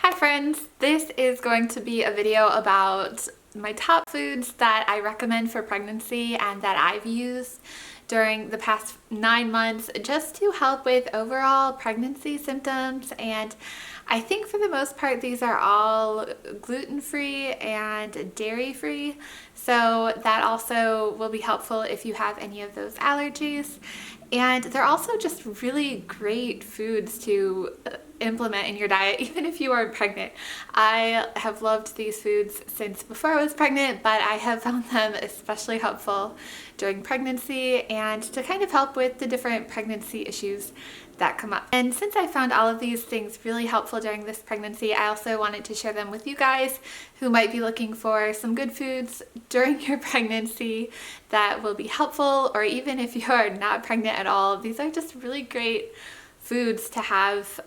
Hi friends, this is going to be a video about my top foods that I recommend for pregnancy and that I've used during the past 9 months just to help with overall pregnancy symptoms. And I think for the most part these are all gluten-free and dairy-free, so that also will be helpful if you have any of those allergies. And they're also just really great foods to implement in your diet, even if you are pregnant. I have loved these foods since before I was pregnant, but I have found them especially helpful during pregnancy and to kind of help with the different pregnancy issues that come up. And since I found all of these things really helpful during this pregnancy, I also wanted to share them with you guys who might be looking for some good foods during your pregnancy that will be helpful, or even if you are not pregnant at all. These are just really great foods to have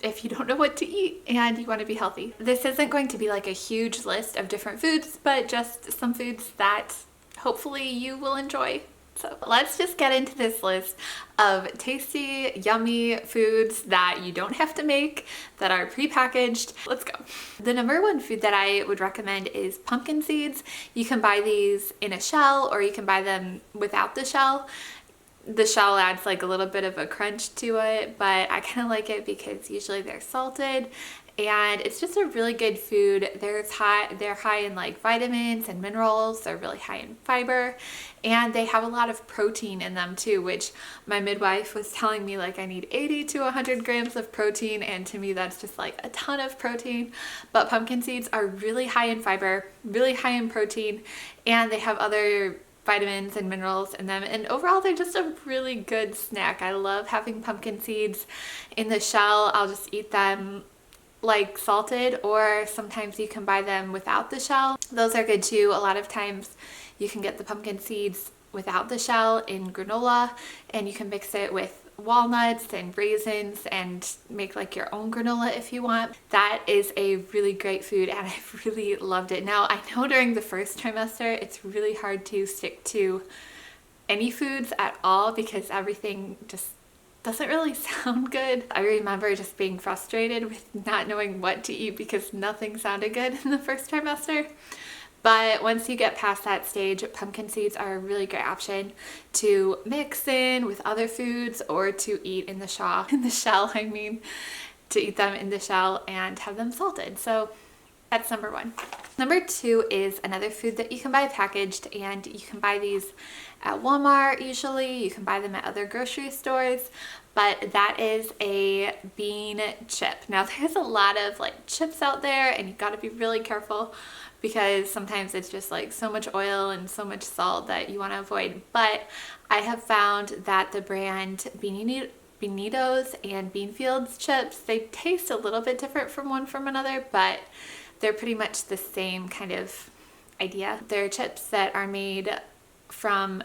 if you don't know what to eat and you want to be healthy. This isn't going to be like a huge list of different foods, but just some foods that hopefully you will enjoy. So let's just get into this list of tasty, yummy foods that you don't have to make, that are prepackaged. Let's go. The number one food that I would recommend is pumpkin seeds. You can buy these in a shell or you can buy them without the shell. The shell adds like a little bit of a crunch to it, but I kind of like it because usually they're salted and it's just a really good food. They're high in like vitamins and minerals. They're really high in fiber, and they have a lot of protein in them too, which my midwife was telling me like I need 80 to 100 grams of protein, and to me that's just like a ton of protein. But pumpkin seeds are really high in fiber, really high in protein, and they have other vitamins and minerals in them, and overall they're just a really good snack. I love having pumpkin seeds in the shell. I'll just eat them like salted, or sometimes you can buy them without the shell. Those are good too. A lot of times you can get the pumpkin seeds without the shell in granola, and you can mix it with walnuts and raisins and make like your own granola if you want. That is a really great food and I've really loved it. Now I know during the first trimester it's really hard to stick to any foods at all because everything just doesn't really sound good. I remember just being frustrated with not knowing what to eat because nothing sounded good in the first trimester. But once you get past that stage, pumpkin seeds are a really great option to mix in with other foods or to eat in the shell, to eat them in the shell and have them salted. So that's number one. Number two is another food that you can buy packaged, and you can buy these at Walmart usually. You can buy them at other grocery stores, but that is a bean chip. Now there's a lot of like chips out there and you gotta be really careful because sometimes it's just like so much oil and so much salt that you want to avoid. But I have found that the brand Beanitos and Beanfields chips, they taste a little bit different from one from another, but they're pretty much the same kind of idea. They're chips that are made from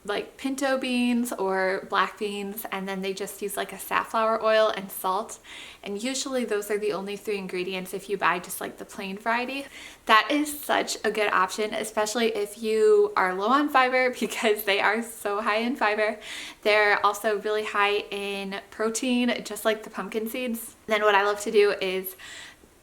like pinto beans or black beans, and then they just use like a safflower oil and salt, and usually those are the only 3 ingredients if you buy just like the plain variety. That is such a good option, especially if you are low on fiber, because they are so high in fiber. They're also really high in protein, just like the pumpkin seeds. Then what I love to do is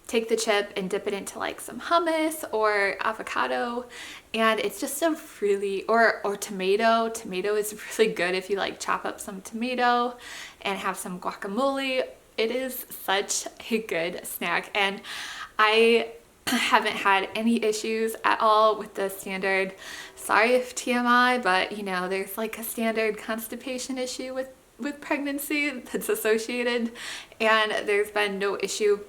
take the chip and dip it into like some hummus or avocado, and it's just a really, or tomato. Tomato is really good if you like chop up some tomato and have some guacamole. It is such a good snack, and I haven't had any issues at all with the standard, sorry if TMI, but you know, there's like a standard constipation issue with pregnancy that's associated, and there's been no issue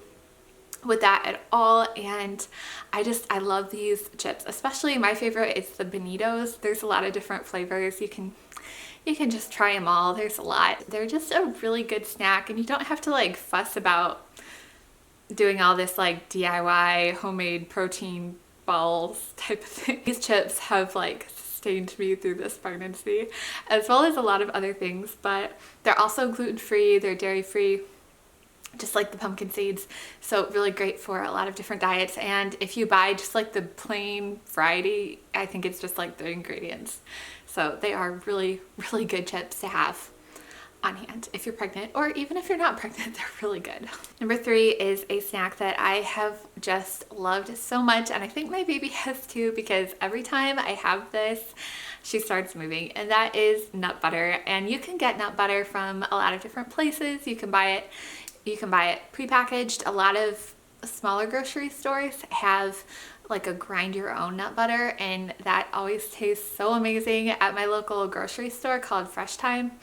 with that at all. And I love these chips. Especially my favorite is the Beanitos. There's a lot of different flavors. You can just try them all. There's a lot. They're just a really good snack, and you don't have to like fuss about doing all this like DIY homemade protein balls type of thing. These chips have like sustained me through this pregnancy, as well as a lot of other things, but they're also gluten-free, they're dairy-free, just like the pumpkin seeds, so really great for a lot of different diets. And if you buy just like the plain variety, I think it's just like the ingredients, so they are really good chips to have. on hand if you're pregnant, or even if you're not pregnant, they're really good. Number 3 is a snack that I have just loved so much, and I think my baby has too, because every time I have this, she starts moving, and that is nut butter. And you can get nut butter from a lot of different places. You can buy it prepackaged. A lot of smaller grocery stores have like a grind your own nut butter, and that always tastes so amazing. At my local grocery store called Fresh Time,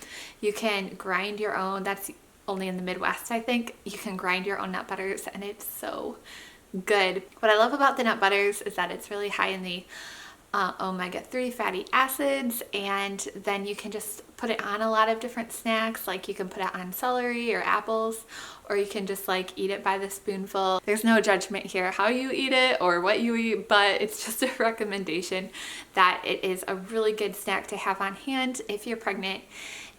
you can grind your own. That's only in the Midwest, I think. You can grind your own nut butters, and it's so good. What I love about the nut butters is that it's really high in the omega-3 fatty acids, and then you can just put it on a lot of different snacks. Like you can put it on celery or apples, or you can just like eat it by the spoonful. There's no judgment here how you eat it or what you eat, but it's just a recommendation that it is a really good snack to have on hand if you're pregnant,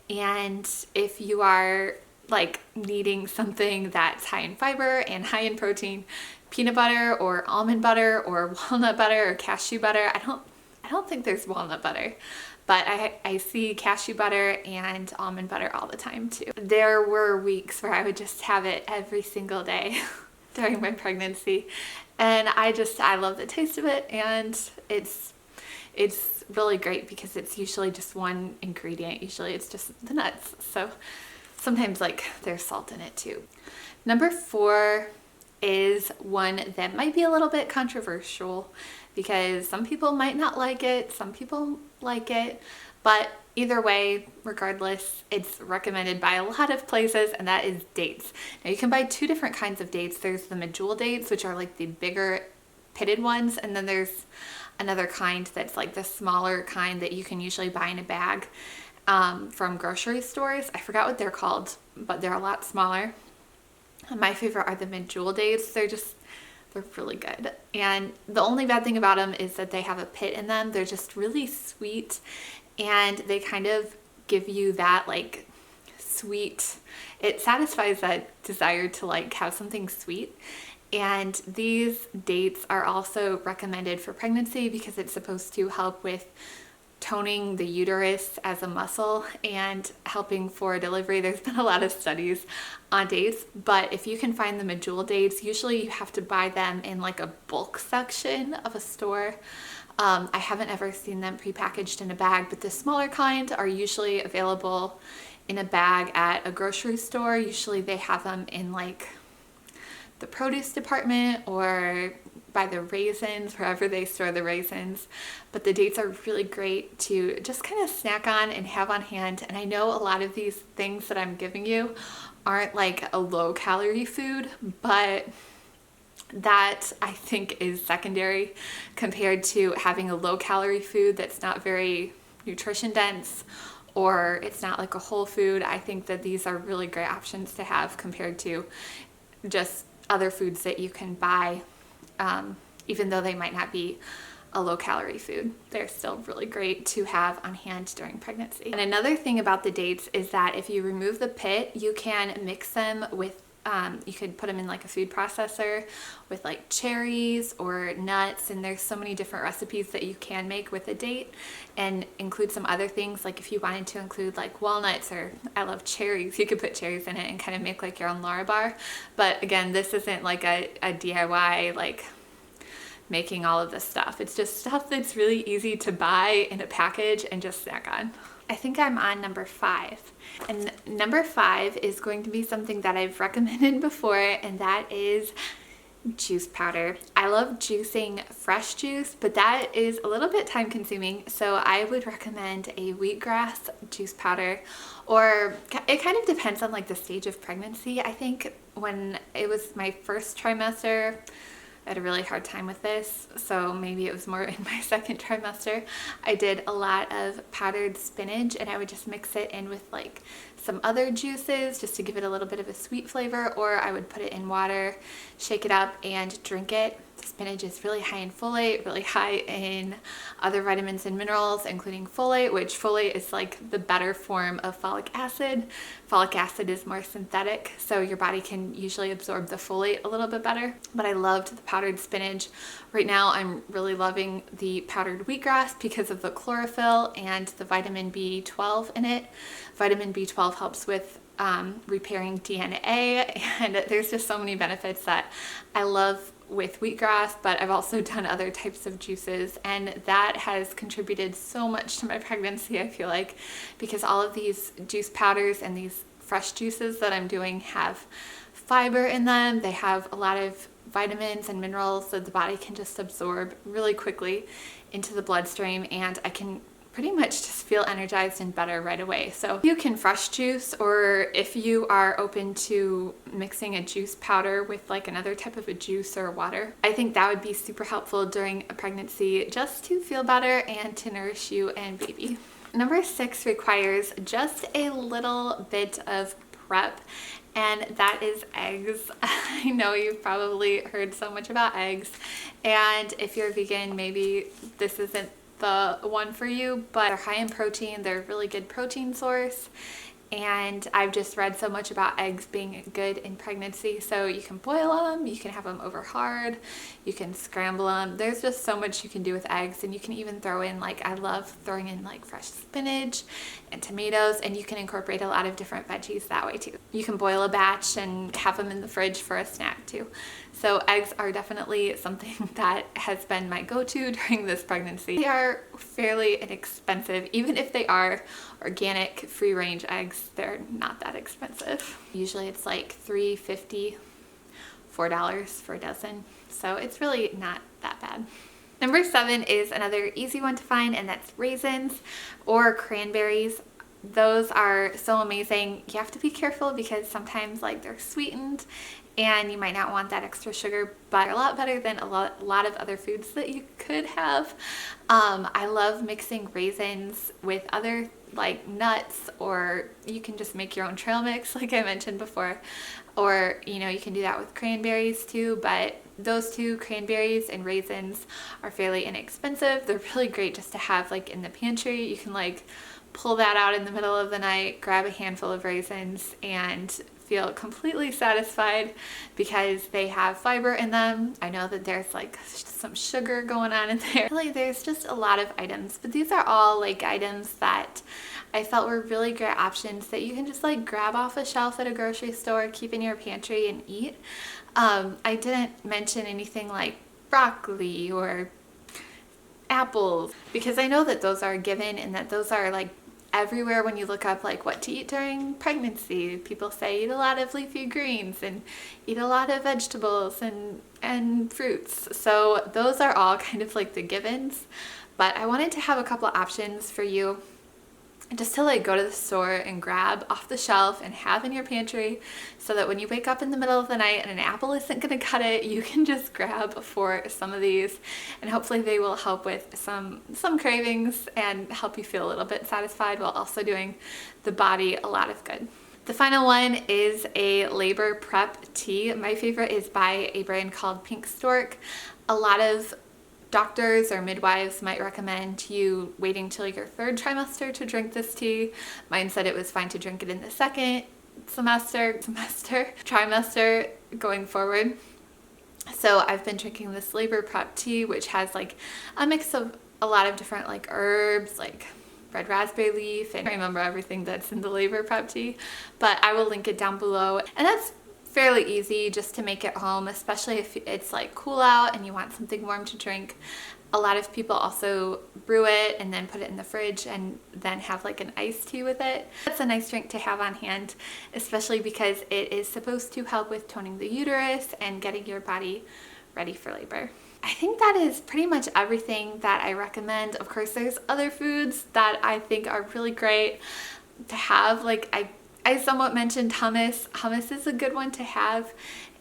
and if you are like needing something that's high in fiber and high in protein. Peanut butter or almond butter or walnut butter or cashew butter. I don't think there's walnut butter, but I see cashew butter and almond butter all the time too. There were weeks where I would just have it every single day during my pregnancy, and I love the taste of it, and it's really great because it's usually just one ingredient. Usually it's just the nuts, so sometimes like there's salt in it too. Number 4 is one that might be a little bit controversial because some people might not like it, some people like it, but either way, regardless, it's recommended by a lot of places, and that is dates. Now you can buy 2 different kinds of dates. There's the Medjool dates, which are like the bigger pitted ones, and then there's another kind that's like the smaller kind that you can usually buy in a bag from grocery stores. I forgot what they're called, but they're a lot smaller. My favorite are the Medjool Dates. They're really good. And the only bad thing about them is that they have a pit in them. They're just really sweet, and they kind of give you that like sweet, it satisfies that desire to like have something sweet. And these dates are also recommended for pregnancy because it's supposed to help with toning the uterus as a muscle and helping for delivery. There's been a lot of studies on dates, but if you can find the Medjool dates, usually you have to buy them in like a bulk section of a store. I haven't ever seen them prepackaged in a bag, but the smaller kind are usually available in a bag at a grocery store. Usually they have them in like the produce department or by the Raisins, wherever they store the raisins. But the dates are really great to just kind of snack on and have on hand. And I know a lot of these things that I'm giving you aren't like a low calorie food, but that I think is secondary compared to having a low calorie food that's not very nutrition dense, or it's not like a whole food. I think that these are really great options to have compared to just other foods that you can buy. Even though they might not be a low calorie food, they're still really great to have on hand during pregnancy. And another thing about the dates is that if you remove the pit, you can mix them with, you could put them in like a food processor with like cherries or nuts, and there's so many different recipes that you can make with a date, and include some other things. Like if you wanted to include like walnuts, or I love cherries, you could put cherries in it and kind of make like your own Lara bar. But again, this isn't like a DIY like making all of this stuff. It's just stuff that's really easy to buy in a package and just snack on. I think I'm on number 5. And number 5 is going to be something that I've recommended before, and that is juice powder. I love juicing fresh juice, but that is a little bit time consuming. So I would recommend a wheatgrass juice powder, or it kind of depends on like the stage of pregnancy. I think when it was my first trimester, I had a really hard time with this, so maybe it was more in my second trimester. I did a lot of powdered spinach, and I would just mix it in with like some other juices just to give it a little bit of a sweet flavor, or I would put it in water, shake it up, and drink it. spinach is really high in folate, really high in other vitamins and minerals, including folate, which folate is like the better form of folic acid. Folic acid is more synthetic, so your body can usually absorb the folate a little bit better. But I loved the powdered spinach. Right now I'm really loving the powdered wheatgrass because of the chlorophyll and the vitamin B12 in it. Vitamin B12 helps with repairing DNA, and there's just so many benefits that I love with wheatgrass, but I've also done other types of juices, and that has contributed so much to my pregnancy, I feel like, because all of these juice powders and these fresh juices that I'm doing have fiber in them. They have a lot of vitamins and minerals that the body can just absorb really quickly into the bloodstream, and I can pretty much just feel energized and better right away. So you can fresh juice, or if you are open to mixing a juice powder with like another type of a juice or water, I think that would be super helpful during a pregnancy just to feel better and to nourish you and baby. Number 6 requires just a little bit of prep, and that is eggs. I know you've probably heard so much about eggs, and if you're vegan, maybe this isn't the one for you, but they're high in protein. They're a really good protein source, and I've just read so much about eggs being good in pregnancy. So you can boil them, you can have them over hard, you can scramble them. There's just so much you can do with eggs, and you can even throw in, like, I love throwing in like fresh spinach and tomatoes, and you can incorporate a lot of different veggies that way too. You can boil a batch and have them in the fridge for a snack too. So eggs are definitely something that has been my go-to during this pregnancy. They are fairly inexpensive. Even if they are organic, free-range eggs, they're not that expensive. Usually it's like $3.50, $4 for a dozen. So it's really not that bad. Number 7 is another easy one to find, and that's raisins or cranberries. Those are so amazing. You have to be careful because sometimes like they're sweetened and you might not want that extra sugar, but they're a lot better than a lot of other foods that you could have. I love mixing raisins with other like nuts, or you can just make your own trail mix like I mentioned before, or you know, you can do that with cranberries too. But those two, cranberries and raisins, are fairly inexpensive. They're really great just to have like in the pantry. You can like pull that out in the middle of the night, grab a handful of raisins, and feel completely satisfied because they have fiber in them. I know that there's like some sugar going on in there. Really, there's just a lot of items, but these are all like items that I felt were really great options that you can just like grab off a shelf at a grocery store, keep in your pantry and eat. I didn't mention anything like broccoli or apples because I know that those are given and that those are like everywhere when you look up like what to eat during pregnancy. People say eat a lot of leafy greens and eat a lot of vegetables and fruits. So those are all kind of like the givens, but I wanted to have a couple options for you just to like go to the store and grab off the shelf and have in your pantry, so that when you wake up in the middle of the night and an apple isn't going to cut it, you can just grab for some of these, and hopefully they will help with some cravings and help you feel a little bit satisfied while also doing the body a lot of good. The final one is a labor prep tea. My favorite is by a brand called Pink Stork. A lot of doctors or midwives might recommend you waiting till your 3rd trimester to drink this tea. Mine said it was fine to drink it in the 2nd trimester going forward. So I've been drinking this labor prep tea, which has like a mix of a lot of different like herbs, like red raspberry leaf, and I remember everything that's in the labor prep tea, but I will link it down below. And that's fairly easy just to make at home, especially if it's like cool out and you want something warm to drink. A lot of people also brew it and then put it in the fridge and then have like an iced tea with it. That's a nice drink to have on hand, especially because it is supposed to help with toning the uterus and getting your body ready for labor. I think that is pretty much everything that I recommend. Of course, there's other foods that I think are really great to have. Like I somewhat mentioned hummus. Hummus is a good one to have,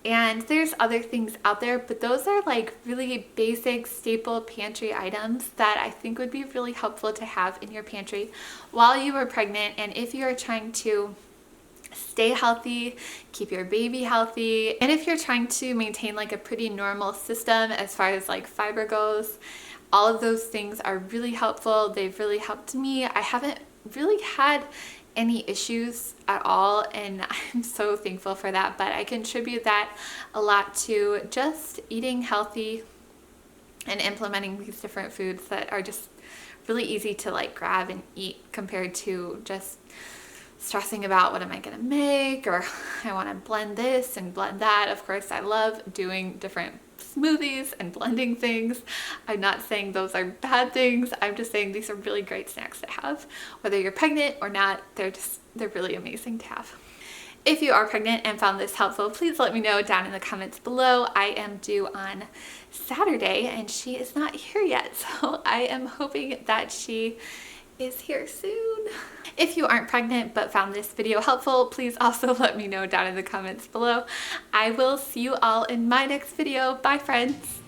and there's other things out there, but those are like really basic staple pantry items that I think would be really helpful to have in your pantry while you are pregnant. And if you are trying to stay healthy, keep your baby healthy. And if you're trying to maintain like a pretty normal system as far as like fiber goes, all of those things are really helpful. They've really helped me. I haven't really had any issues at all, and I'm so thankful for that. But I contribute that a lot to just eating healthy and implementing these different foods that are just really easy to like grab and eat compared to just stressing about what am I gonna make, or I want to blend this and blend that. Of course, I love doing different smoothies and blending things. I'm not saying those are bad things. I'm just saying these are really great snacks to have. Whether you're pregnant or not, they're really amazing to have. If you are pregnant and found this helpful, please let me know down in the comments below. I am due on Saturday and she is not here yet, so I am hoping that she is here soon. If you aren't pregnant but found this video helpful, please also let me know down in the comments below. I will see you all in my next video. Bye, friends.